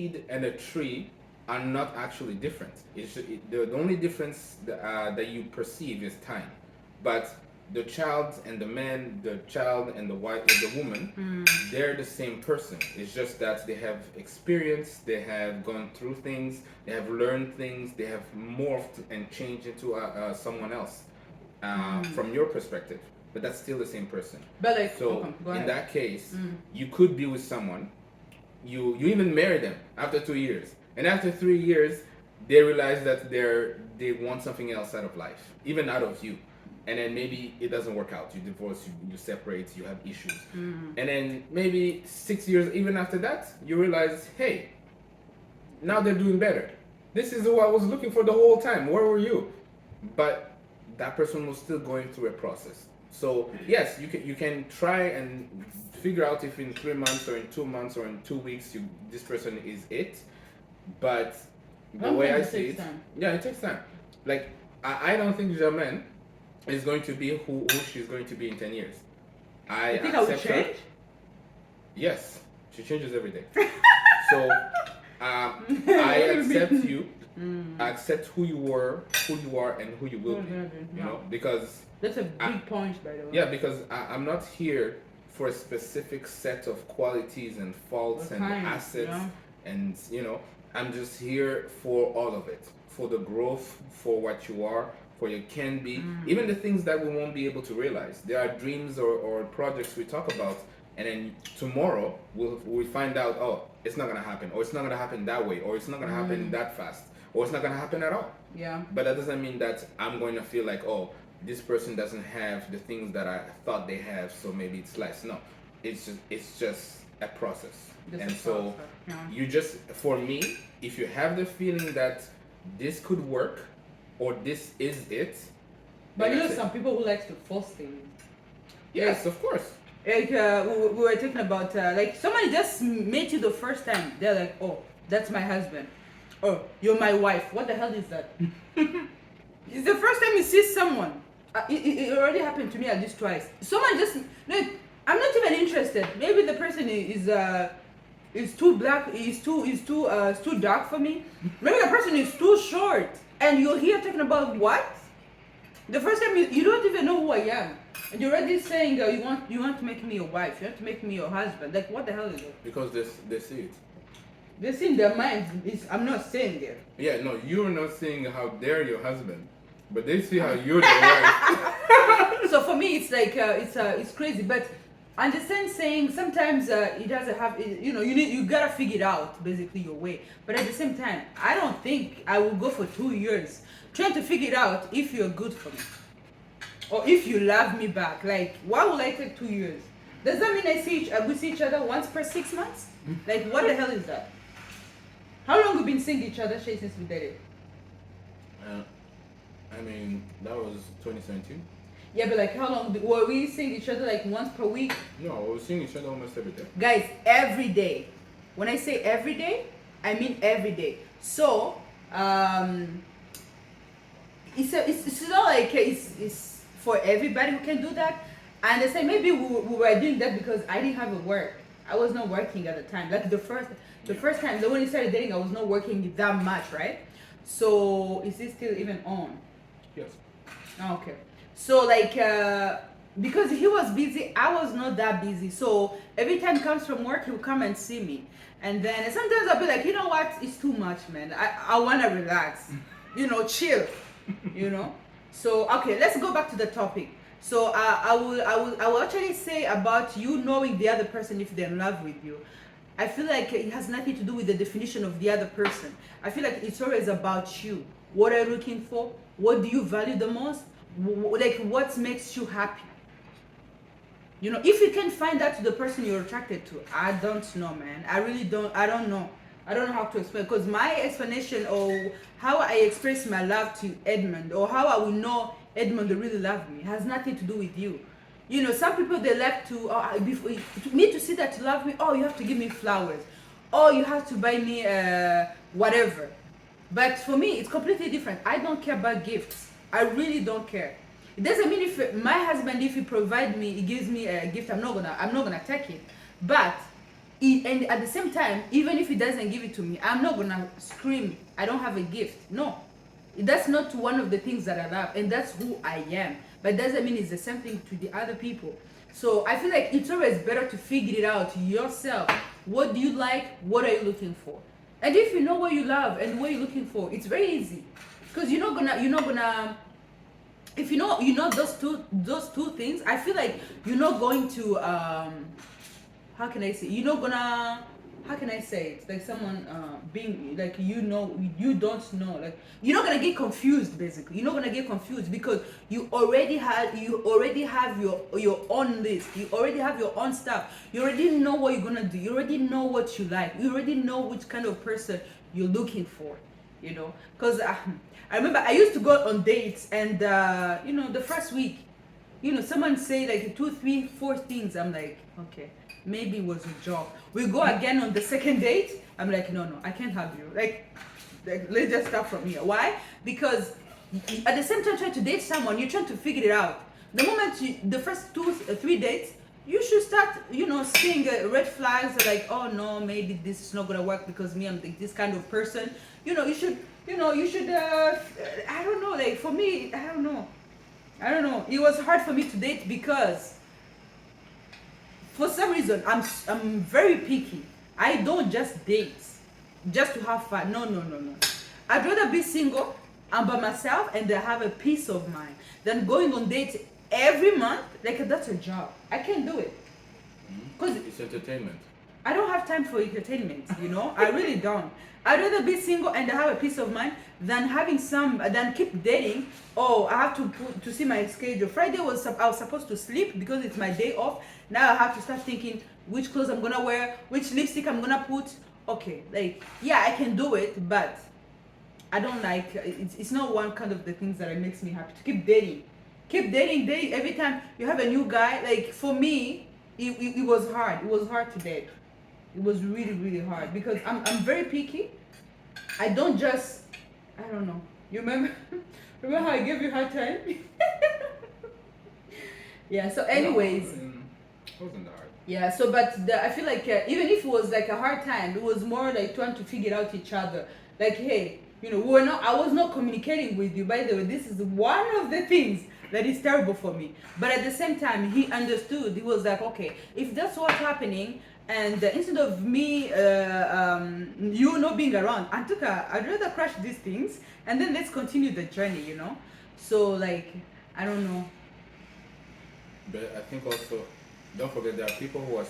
seed and a tree are not actually different. The only difference that you perceive is time. But the child and the man, the child and the wife, the woman, they're the same person. It's just that they have experience, they have gone through things, they have learned things, they have morphed and changed into someone else from your perspective. But that's still the same person. But like, So okay, go in ahead. that case, you could be with someone, you even marry them after 2 years, and after 3 years, they realize that they want something else out of life, even out of you, and then maybe it doesn't work out. You divorce, you separate, you have issues, and then maybe 6 years, even after that, you realize, hey, now they're doing better. This is who I was looking for the whole time. Where were you? But that person was still going through a process. So yes, you can try and figure out if in 3 months or in 2 months or in 2 weeks this person is it. But the way I Sometimes it see takes it, time. yeah, it takes time. Like I don't think Germaine is going to be who she's going to be in 10 years. I You think I would accept her. change? Yes, she changes every day. So I accept you. I accept who you were, who you are, and who you will be. You know, because That's a big point, by the way. yeah, because I'm not here for a specific set of qualities and faults and Kind, assets, yeah. and I'm just here for all of it, for the growth, for what you are, for you can be, even the things that we won't be able to realize. There are dreams or projects we talk about, and then tomorrow we find out, oh, it's not gonna happen, or it's not gonna happen that way, or it's not gonna happen that fast, or it's not gonna happen at all. Yeah. But that doesn't mean that I'm going to feel like, oh, this person doesn't have the things that I thought they have, so maybe it's less. No, it's just a process. Just And a so process, yeah. you just, for me, if you have the feeling that this could work or this is it, But then you know, that's it. some people who likes to force things. Yes, of course. Like we were talking about, like somebody just met you the first time. They're like, oh, that's my husband. Oh, you're my wife. What the hell is that? It's the first time you see someone. It already happened to me at least twice. Someone just like, I'm not even interested. Maybe the person is too black. Is too dark for me. Maybe the person is too short. And you're here talking about what? The first time you don't even know who I am, and you're already saying you want to make me your wife. You want to make me your husband. Like, what the hell is it? Because they see it. This in their minds is, I'm not saying it. Yeah, no, you're not saying how dare your husband, but they see how you're the wife. So for me, it's like it's crazy. But I understand saying sometimes it doesn't have. You gotta figure it out basically your way. But at the same time, I don't think I will go for 2 years trying to figure it out if you're good for me or if you love me back. Like, why would I take 2 years? Does that mean we see each other once per 6 months? Like, what the hell is that? How long we been seeing each other, Shay, since we dated? I mean, that was 2017. Yeah, but like, how long were we seeing each other? Like once per week? No, we were seeing each other almost every day. Guys, every day. When I say every day, I mean every day. So, it's not like it's for everybody who can do that. And I say maybe we were doing that because I didn't have a work. I was not working at the time. Like the first time, when we started dating, I was not working that much, right? So is it still even on? Yes. Oh, okay. So like because he was busy, I was not that busy. So every time he comes from work, he'll come and see me. And then sometimes I'll be like, you know what? It's too much, man. I want to relax. Chill. So okay, let's go back to the topic. So I will actually say about you knowing the other person if they're in love with you. I feel like it has nothing to do with the definition of the other person. I feel like it's always about you. What are you looking for? What do you value the most? Like, what makes you happy? If you can find that to the person you're attracted to, I don't know, man. I really don't. I don't know. I don't know how to explain, because my explanation or how I express my love to Edmund, or how I will know Edmund really loved me, has nothing to do with you. Some people, they like to, me to see that you love me, oh, you have to give me flowers. Oh, you have to buy me whatever. But for me, it's completely different. I don't care about gifts. I really don't care. It doesn't mean if my husband, if he provide me, he gives me a gift, I'm not gonna take it. But And at the same time, even if he doesn't give it to me, I'm not gonna scream, I don't have a gift. No. That's not one of the things that I love, and that's who I am. But doesn't mean it's the same thing to the other people. So I feel like it's always better to figure it out yourself. What do you like? What are you looking for? And if you know what you love and what you're looking for, it's very easy. Because you're not gonna if you know those two things, I feel like you're not going to how can I say, you're not gonna, how can I say it, like someone being like, you don't know, like you're not gonna get confused. Basically, you're not gonna get confused because you already have your own list, you already have your own stuff, you already know what you're gonna do, you already know what you like, you already know which kind of person you're looking for, because I remember I used to go on dates, and the first week, someone say like 2, 3, 4 things. I'm like, okay, maybe it was a joke. We go again on the second date. I'm like, no, I can't have you. Like let's just start from here. Why? Because at the same time, trying to date someone, you're trying to figure it out. The moment the first 2, 3 dates, you should start, seeing red flags like, oh no, maybe this is not gonna work because me, I'm this kind of person. You should. I don't know. Like for me, I don't know. It was hard for me to date because for some reason I'm very picky. I don't just date just to have fun. No. I'd rather be single and by myself and have a peace of mind than going on dates every month. Like that's a job. I can't do it. Cause It's entertainment. I don't have time for entertainment, I really don't. I'd rather be single and have a peace of mind than keep dating. Oh, I have to see my schedule. Friday I was supposed to sleep because it's my day off. Now I have to start thinking which clothes I'm gonna wear, which lipstick I'm gonna put. Okay, like yeah, I can do it, but I don't like it's not one kind of the things that makes me happy to keep dating. Date every time you have a new guy. Like for me, it was hard. It was hard to date. It was really, really hard because I'm very picky. I don't know. You remember how I gave you a hard time? Yeah, so anyways. No, it wasn't hard. Yeah, so I feel like even if it was like a hard time, it was more like trying to figure out each other. Like, hey, I was not communicating with you. By the way, this is one of the things that is terrible for me. But at the same time, he understood. He was like, okay, if that's what's happening, and instead of me, you not being around, I'd rather crush these things, and then let's continue the journey, So like, I don't know. But I think also, don't forget there are people who are.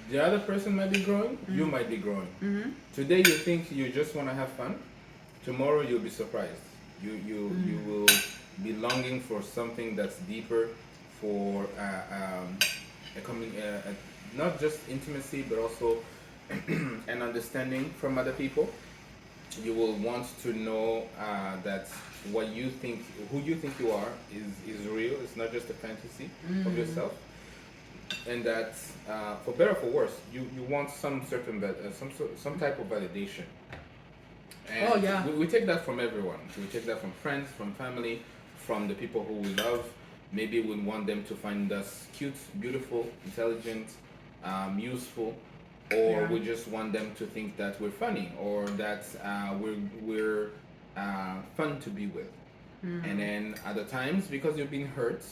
The other person might be growing. You might be growing. Mm-hmm. Today you think you just want to have fun. Tomorrow you'll be surprised. You will be longing for something that's deeper, for not just intimacy, but also an understanding from other people. You will want to know that who you think you are is real. It's not just a fantasy of yourself, and that for better or for worse, you want some some type of validation. And oh yeah, we take that from everyone. We take that from friends, from family, from the people who we love. Maybe we want them to find us cute, beautiful, intelligent, useful, or we just want them to think that we're funny or that we're fun to be with. And then other times, because you've been hurt,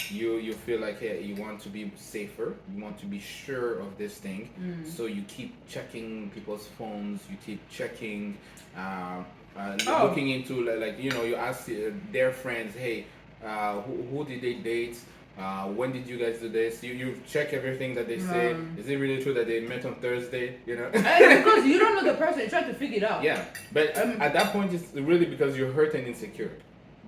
you feel like, hey, you want to be safer, you want to be sure of this thing, so you keep checking people's phones, you keep checking, looking into like you ask their friends, hey, who did they date? When did you guys do this? You check everything that they say. Is it really true that they met on Thursday? Because you don't know the person, you're trying to figure it out. Yeah, but at that point, it's really because you're hurt and insecure.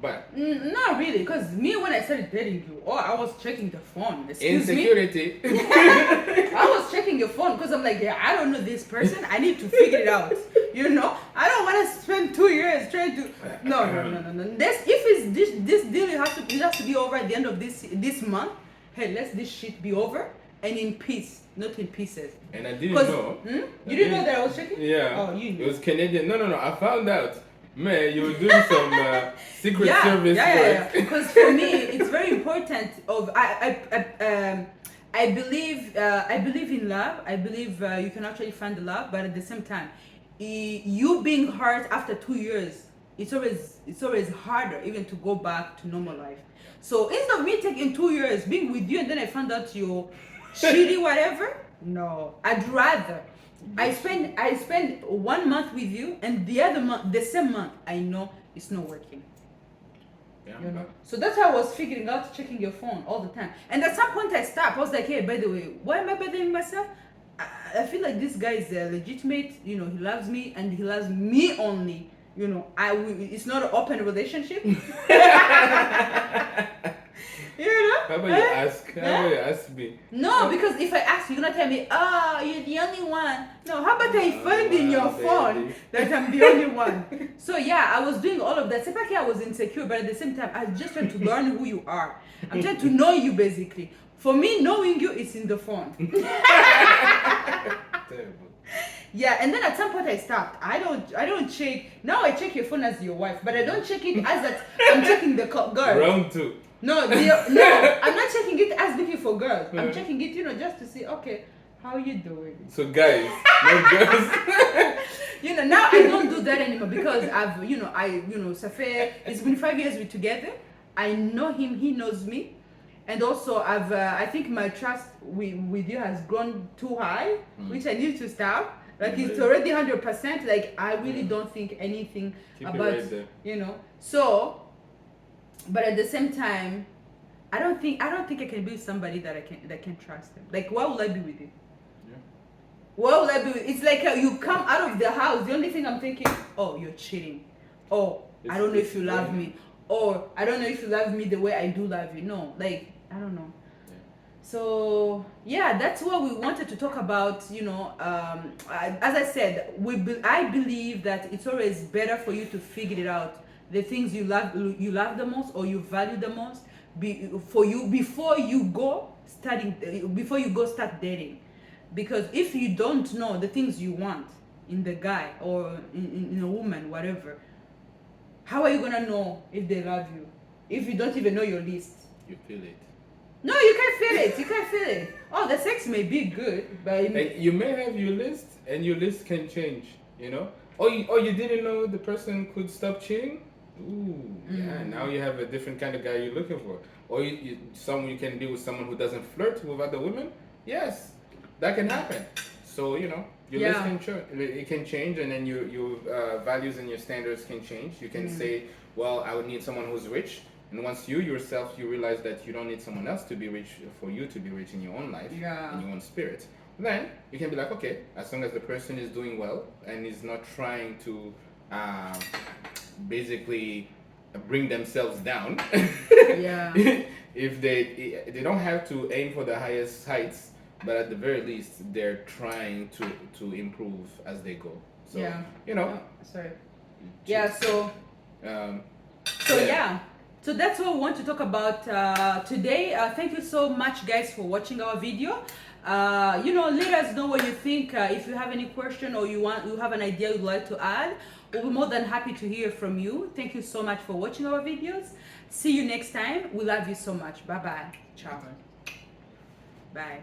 But not really, because me, when I started dating you, I was checking the phone. Insecurity. I was checking your phone because I'm like, yeah, I don't know this person. I need to figure it out. I don't want to spend 2 years trying to. No. If it's this deal, it has to be over at the end of this month. Hey, let this shit be over and in peace, not in pieces. And I didn't know. You didn't know that I was checking? Yeah. Oh, you knew. It was Canadian. No. I found out. Man, you were doing some Secret Service work. Yeah. Because for me, it's very important. I believe in love. I believe you can actually find the love, but at the same time, you being hurt after 2 years, it's always harder even to go back to normal life. So instead of me taking 2 years being with you and then I found out you're shitty whatever, no, I'd rather I spend 1 month with you and the other month, the same month, I know it's not working. Yeah, You know, so that's how I was figuring out checking your phone all the time. And at some point I stopped. I was like, hey, by the way, why am I bothering myself? I feel like this guy is legitimate. You know, he loves me and he loves me only. You know, it's not an open relationship. You know? How about you ask? How about you ask me? No, because if I ask you, you're gonna tell me, oh, you're the only one. No, how about I find in your phone baby. that I'm the only one? So yeah, I was doing all of that. Sepaki, I was insecure, but at the same time, I just trying to learn who you are. I'm trying to know you basically. For me, knowing you is in the phone. Terrible. Yeah, and then at some point I stopped. I don't check. Now I check your phone as your wife, but I don't check it as that I'm checking the girl. Round two. No, no, I'm not checking it as looking for girls. I'm checking it, you know, just to see, okay, how you doing? So guys, not girls. You know, now I don't do that anymore because Safer, it's been 5 years we're together. I know him, he knows me. And also I think my trust with you has grown too high, which I need to stop. Like it's already 100%. Like I really don't think anything Keep it about, right there. you know. So, but at the same time, I don't think I can be with somebody that can trust him. Like why would I be with you? Yeah. Why would I be with? It's like you come out of the house. The only thing I'm thinking, oh, you're cheating. Oh, I don't know if you love me. Or I don't know if you love me the way I do love you. No, like I don't know. Yeah. So yeah, that's what we wanted to talk about. You know, as I said, I believe that it's always better for you to figure it out. The things you love the most or you value the most, before you go start dating, because if you don't know the things you want in the guy or in a woman, whatever, how are you gonna know if they love you if you don't even know your list? You feel it. No, you can't feel it. You can't feel it. Oh, the sex may be good, but And you may have your list, and your list can change. You know, or you didn't know the person could stop cheating. Ooh, yeah. Now you have a different kind of guy you're looking for. Or you can be with someone who doesn't flirt with other women. Yes, that can happen. So you know, your list can change. It can change, and then your values and your standards can change. You can say, well, I would need someone who's rich. And once you yourself, you realize that you don't need someone else to be rich for you to be rich in your own life, in your own spirit. Then you can be like, okay, as long as the person is doing well and is not trying to basically bring themselves down. Yeah. If they don't have to aim for the highest heights, but at the very least they're trying to improve as they go. So you know. Oh, sorry. Yeah. So. So that's what we want to talk about today. Thank you so much, guys, for watching our video. You know, let us know what you think. If you have any question or you have an idea you'd like to add, we'll be more than happy to hear from you. Thank you so much for watching our videos. See you next time. We love you so much. Bye bye. Ciao. Bye.